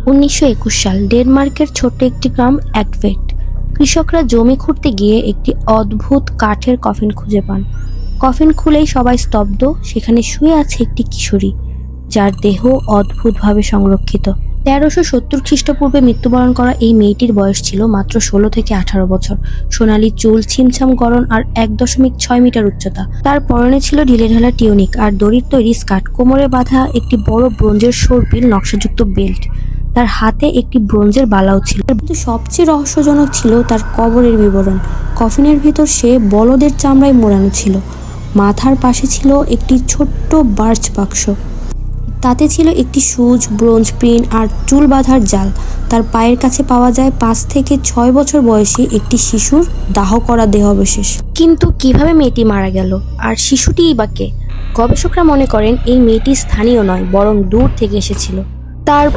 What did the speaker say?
1921 সাল ডেনমার্কের ছোট্ট একটি গ্রাম অ্যাডভেট। কৃষকরা জমি খুঁড়তে গিয়ে একটি অদ্ভুত কাঠের কফিন খুঁজে পান। কফিন খুলেই সবাই স্তব্ধ। সেখানে শুয়ে আছে একটি কিশোরী, যার দেহ অদ্ভুতভাবে সংরক্ষিত। 1370 খ্রিস্টপূর্বে মৃত্যুবরণ করা এই মেয়েটির বয়স ছিল মাত্র 16 থেকে 18 বছর। সোনালী চুল, ছিমছাম গড়ন আর 1.6 মিটার উচ্চতা। তার পরনে ছিল ঢিলেঢালা টিউনিক আর দড়ির তৈরি স্কার্ট। কোমরে বাঁধা একটি বড় ব্রোঞ্জের সর্পিল নকশাযুক্ত বেল্ট। তার হাতে একটি ব্রোঞ্জের বালাও ছিল। কিন্তু সবচেয়ে রহস্যজনক ছিল তার কবরের বিবরণ। কফিনের ভেতর সে বলদের চামড়ায় মোড়ানো ছিল। মাথার পাশে ছিল একটি ছোট্ট বার্চ বাক্স। তাতে ছিল একটি সুচ, ব্রোঞ্জ পিন আর চুল বাঁধার জাল। তার পায়ের কাছে পাওয়া যায় 5 থেকে 6 বছর বয়সী একটি শিশুর দাহ করা দেহাবশেষ। কিন্তু কিভাবে মেয়েটি মারা গেল, আর শিশুটিই বা কে? গবেষকরা মনে করেন এই মেয়েটি স্থানীয় নয়, বরং দূর থেকে এসেছিল। তার